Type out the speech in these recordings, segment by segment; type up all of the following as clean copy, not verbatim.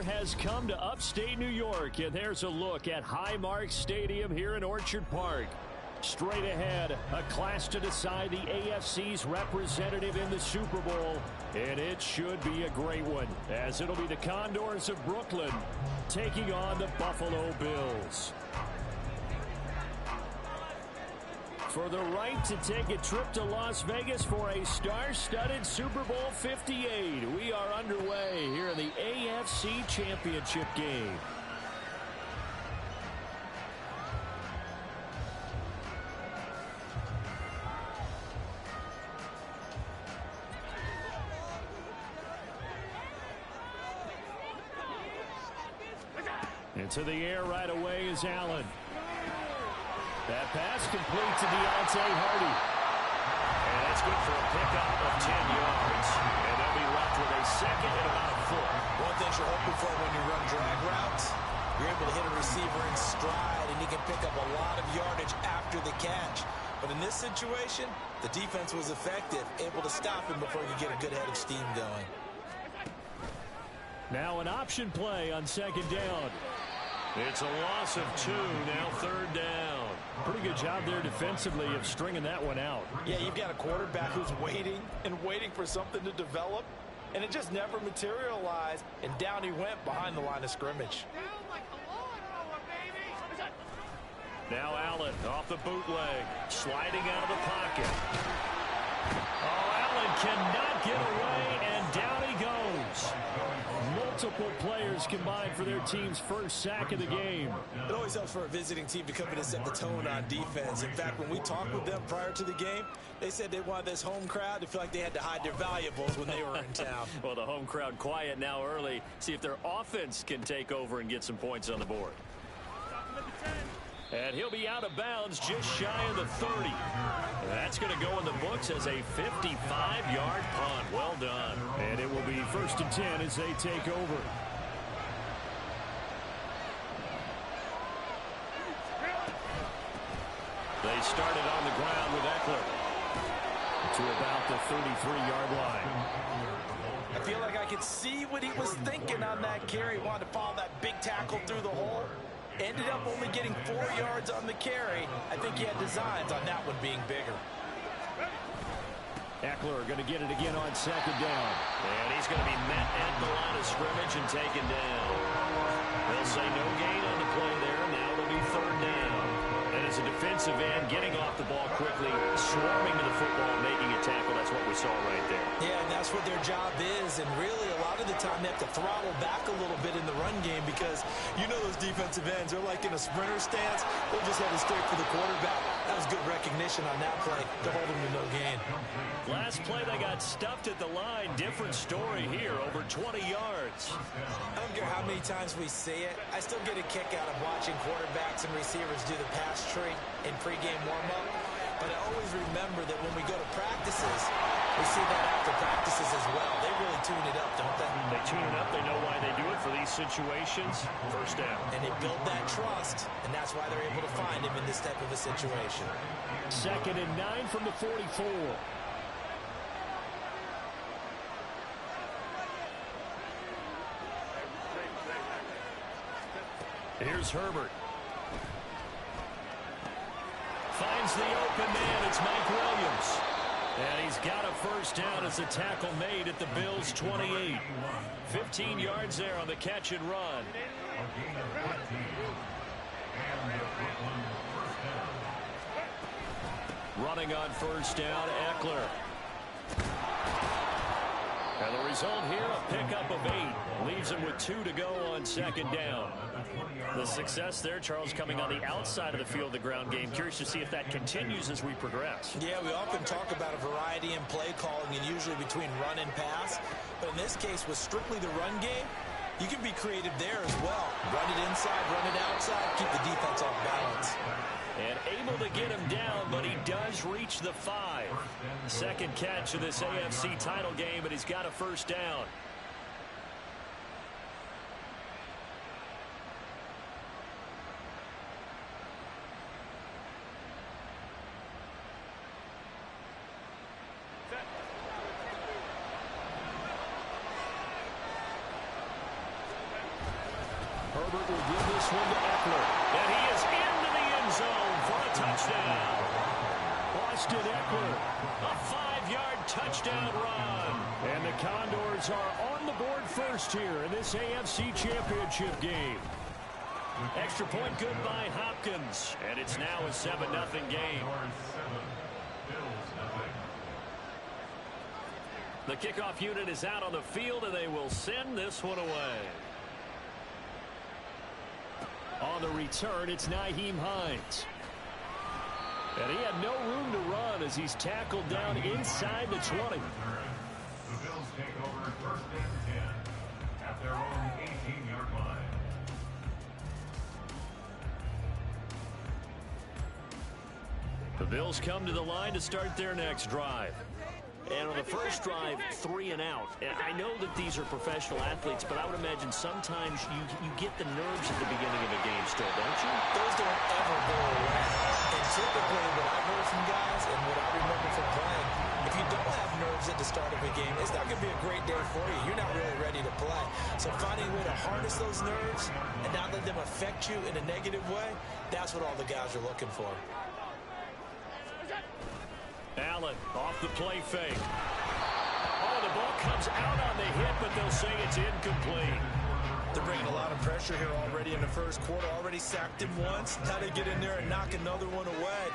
weather has come to upstate New York, and there's a look at Highmark Stadium here in Orchard Park. Straight ahead, a clash to decide the AFC's representative in the Super Bowl, and it should be a great one, as it'll be the Condors of Brooklyn taking on the Buffalo Bills. For the right to take a trip to Las Vegas for a star-studded Super Bowl 58. We are underway here in the AFC Championship game. Into the air right away is Allen. That pass complete to Deontay Hardy. And that's good for a pickup of 10 yards. And they'll be left with a second and about a foot. One thing you're hoping for when you run drag routes, you're able to hit a receiver in stride, and he can pick up a lot of yardage after the catch. But in this situation, the defense was effective, able to stop him before he could get a good head of steam going. Now an option play on second down. It's a loss of 2, now third down. Pretty good job there defensively of stringing that one out. Yeah, you've got a quarterback who's waiting and waiting for something to develop, and it just never materialized, and down he went behind the line of scrimmage. Now Allen off the bootleg, sliding out of the pocket. Oh, Allen cannot get away, and down he goes. Multiple players combined for their team's first sack of the game. It always helps for a visiting team to come in and set the tone on defense. In fact, when we talked with them prior to the game, they said they wanted this home crowd to feel like they had to hide their valuables when they were in town. Well, the home crowd quiet now early. See if their offense can take over and get some points on the board. And he'll be out of bounds just shy of the 30. That's going to go in the books as a 55-yard punt. Well done. And it will be 1st and 10 as they take over. They started on the ground with Eckler to about the 33-yard line. I feel like I could see what he was thinking on that carry. Wanted to follow that big tackle through the hole. Ended up only getting 4 yards on the carry. I think he had designs on that one being bigger. Eckler going to get it again on second down. And he's going to be met at the line of scrimmage and taken down. They'll say no gain on the play there. Now it'll be third down. And as a defensive end, getting off the ball quickly, swarming to the football, making a tackle. That's what we saw right there. Yeah, and that's what their job is. And really, a lot of the time, they have to throttle back a little bit in the run game because you know those defensive ends, they're like in a sprinter stance. They'll just have to straight for the quarterback. That was good recognition on that play to hold him to no gain. Last play, they got stuffed at the line. Different story here, over 20 yards. I don't care how many times we see it. I still get a kick out of watching quarterbacks and receivers do the pass tree in pregame warm-up. But I always remember that when we go to practices, we see that after practices as well. They really tune it up, don't they? They tune it up. They know why they do it for these situations. First down. And they build that trust, and that's why they're able to find him in this type of a situation. 2nd and 9 from the 44. Here's Herbert. Finds the open man. It's Mike Williams. And he's got a first down as a tackle made at the Bills' 28. 15 yards there on the catch and run. Running on first down, Eckler. And the result here, a pickup of 8. Leaves him with 2 to go on second down. The success there, Charles, coming on the outside of the field, the ground game. Curious to see if that continues as we progress. Yeah, we often talk about a variety in play calling and usually between run and pass. But in this case, with strictly the run game, you can be creative there as well. Run it inside, run it outside, keep the defense off balance. And able to get him down, but he does reach the 5. Second catch of this AFC title game, and he's got a first down. Herbert will give this one to Eckler. And he is into the end zone for a touchdown. Austin Eckler. A 5-yard touchdown run. And the Condors are on the board first here in this AFC Championship game. Extra point good by Hopkins. And it's now a 7-0 game. The kickoff unit is out on the field, and they will send this one away. On the return, it's Nyheim Hines. And he had no room to run as he's tackled down inside the 20. The Bills take over first and 10 at their own 18-yard line. The Bills come to the line to start their next drive. And on the first drive, 3 and out. And I know that these are professional athletes, but I would imagine sometimes you get the nerves at the beginning of a game still, don't you? Those don't ever go away. And typically what I've heard from guys and what I remember from playing, if you don't have nerves at the start of a game, it's not going to be a great day for you. You're not really ready to play. So finding a way to harness those nerves and not let them affect you in a negative way, that's what all the guys are looking for. Allen off the play fake. Oh, the ball comes out on the hit, but they'll say it's incomplete. They're bringing a lot of pressure here already in the first quarter. Already sacked him once. Now they get in there and knock another one away.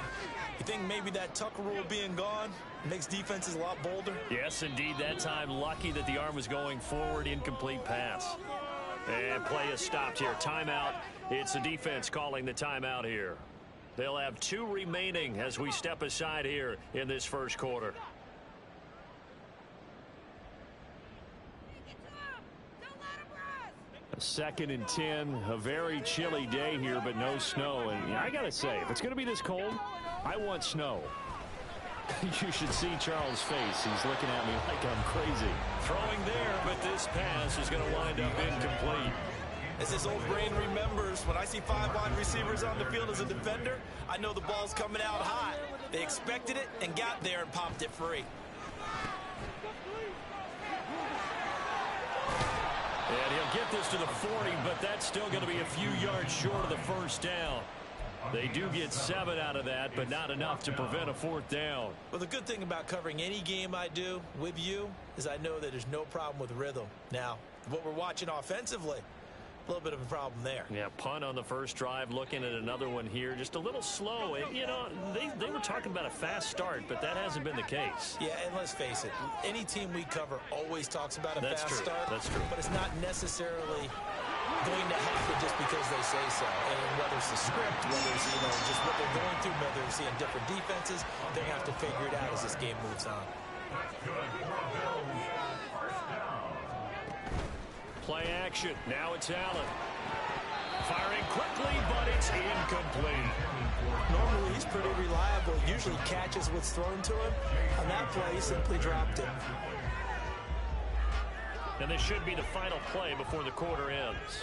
You think maybe that Tucker rule being gone makes defenses a lot bolder? Yes, indeed. That time, lucky that the arm was going forward. Incomplete pass. And play is stopped here. Timeout. It's the defense calling the timeout here. They'll have 2 remaining as we step aside here in this first quarter. A 2nd and 10, a very chilly day here, but no snow. And I got to say, if it's going to be this cold, I want snow. You should see Charles' face. He's looking at me like I'm crazy. Throwing there, but this pass is going to wind up incomplete. As this old brain remembers, when I see 5 wide receivers on the field as a defender, I know the ball's coming out hot. They expected it and got there and popped it free. And he'll get this to the 40, but that's still going to be a few yards short of the first down. They do get 7 out of that, but not enough to prevent a 4th down. Well, the good thing about covering any game I do with you is I know that there's no problem with rhythm. Now, what we're watching offensively, a little bit of a problem there. Yeah, punt on the first drive, looking at another one here. Just a little slow. And, you know, they were talking about a fast start, but that hasn't been the case. Yeah, and let's face it, any team we cover always talks about a fast start. That's true. But it's not necessarily going to happen just because they say so. And whether it's the script, whether it's, you know, just what they're going through, whether they're seeing different defenses, they have to figure it out as this game moves on. Play action. Now it's Allen. Firing quickly, but it's incomplete. Normally, he's pretty reliable. Usually catches what's thrown to him. On that play, he simply dropped it. And this should be the final play before the quarter ends.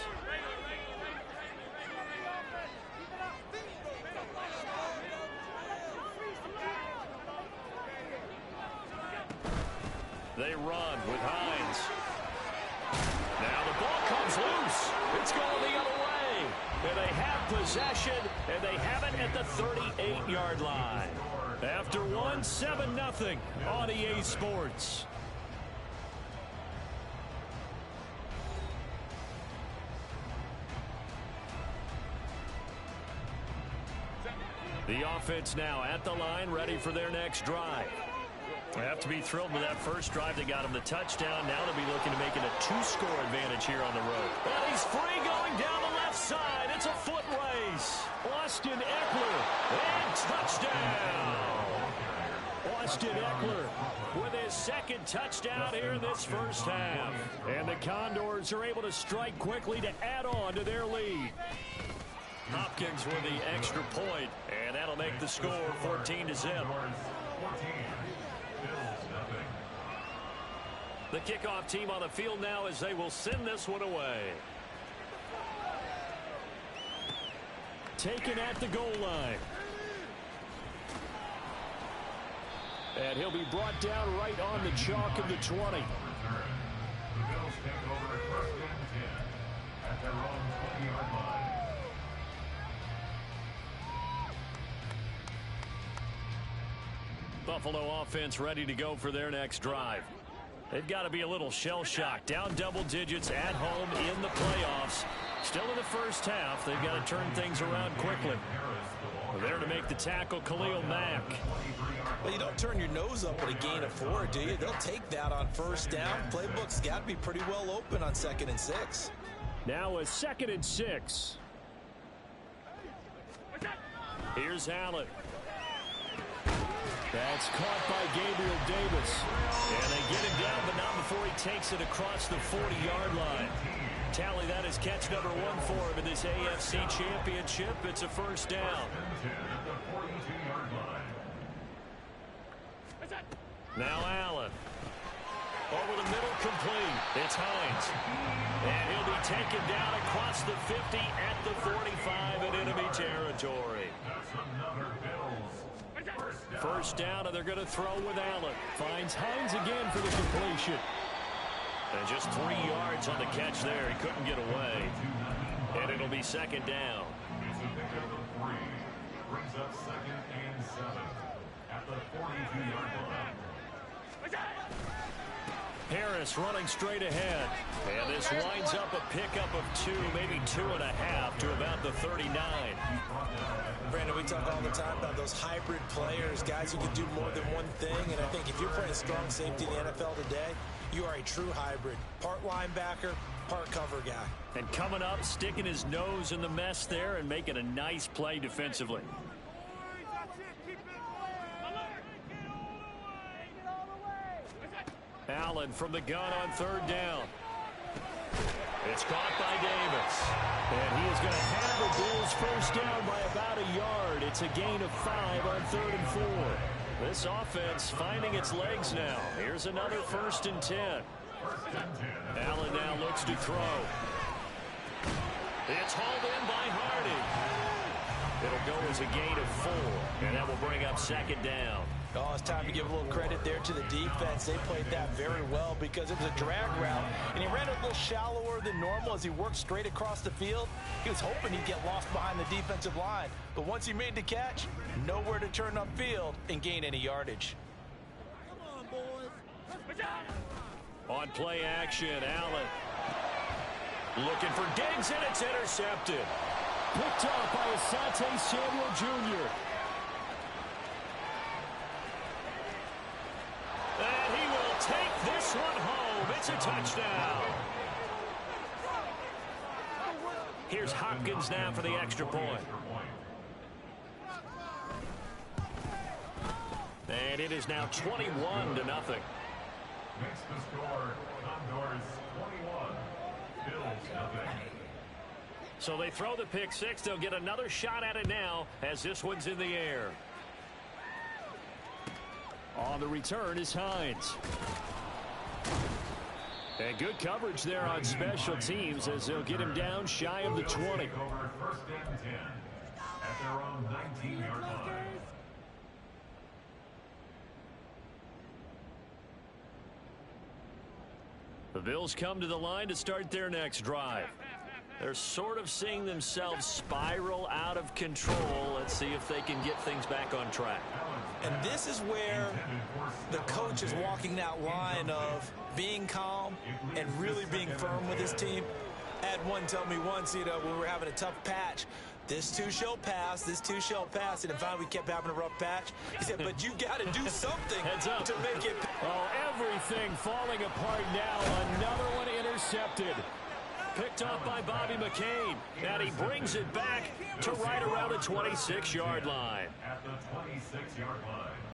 They run with Hines. Now the ball comes loose. It's going the other way. And they have possession, and they have it at the 38-yard line. After one, 7-0 on EA Sports. The offense now at the line, ready for their next drive. They have to be thrilled with that first drive. They got him the touchdown. Now they'll be looking to make it a 2-score advantage here on the road. And he's free going down the left side. It's a foot race. Austin Eckler. And touchdown. Austin Eckler with his 2nd touchdown here in this first half. And the Condors are able to strike quickly to add on to their lead. Hopkins with the extra point, and that'll make the score 14-0. The kickoff team on the field now as they will send this one away. Taken at the goal line. And he'll be brought down right on the chalk of the 20. The Bills take over first and 10 at their own 20-yard Buffalo offense ready to go for their next drive. They've got to be a little shell-shocked. Down double digits at home in the playoffs. Still in the first half. They've got to turn things around quickly. There to make the tackle, Khalil Mack. Well, you don't turn your nose up at a gain of 4, do you? They'll take that on first down. Playbook's got to be pretty well open on 2nd and 6. Now a 2nd and 6. Here's Allen. That's caught by Gabriel Davis. And they get him down, but not before he takes it across the 40-yard line. Tally that is catch number 1 for him in this AFC Championship. It's a first down. Now Allen. Over the middle, complete. It's Hines. And he'll be taken down across the 50 at the 45 in enemy territory. First down, and they're going to throw with Allen. Finds Hines again for the completion. And just 3 yards on the catch there. He couldn't get away. And it'll be 2nd down. It's a pickup of 3. Brings up 2nd and 7 at the 42-yard line. Harris running straight ahead. And this winds up a pickup of 2, maybe 2.5 to about the 39. Brandon, we talk all the time about those hybrid players, guys who can do more than one thing. And I think if you're playing strong safety in the NFL today, you are a true hybrid. Part linebacker, part cover guy. And coming up, sticking his nose in the mess there and making a nice play defensively. Allen from the gun on 3rd down. It's caught by Davis. And he is going to have the Bills first down by about a yard. It's a gain of 5 on 3rd and 4. This offense finding its legs now. Here's another 1st and 10. Allen now looks to throw. It's hauled in by Hardy. It'll go as a gain of 4. And that will bring up 2nd down. Oh, it's time to give a little credit there to the defense. They played that very well because it was a drag route, and he ran a little shallower than normal as he worked straight across the field. He was hoping he'd get lost behind the defensive line, but once he made the catch, nowhere to turn upfield and gain any yardage. Come on, boys. On play action, Allen. Looking for Diggs, and it's intercepted. Picked off by Asante Samuel Jr. And he will take this one home. It's a touchdown. Here's Hopkins now for the extra point. And it is now 21-0. Makes the score Condors 21, Bills nothing. So they throw the pick six. They'll get another shot at it now as this one's in the air. On the return is Hines. And good coverage there on special teams as they'll get him down shy of the 20. Over 1st and 10 at their own 19-yard line. The Bills come to the line to start their next drive. They're sort of seeing themselves spiral out of control. Let's see if they can get things back on track. And this is where the coach is walking that line of being calm and really being firm with his team. I had one tell me once, when we were having a tough patch, this too shall pass, this too shall pass. And if finally we kept having a rough patch, he said, but you got to do something to make it. Oh, everything falling apart now. Another one intercepted. Picked off by Bobby McCain. And he brings it back to right around the 26-yard line. At the 26-yard line.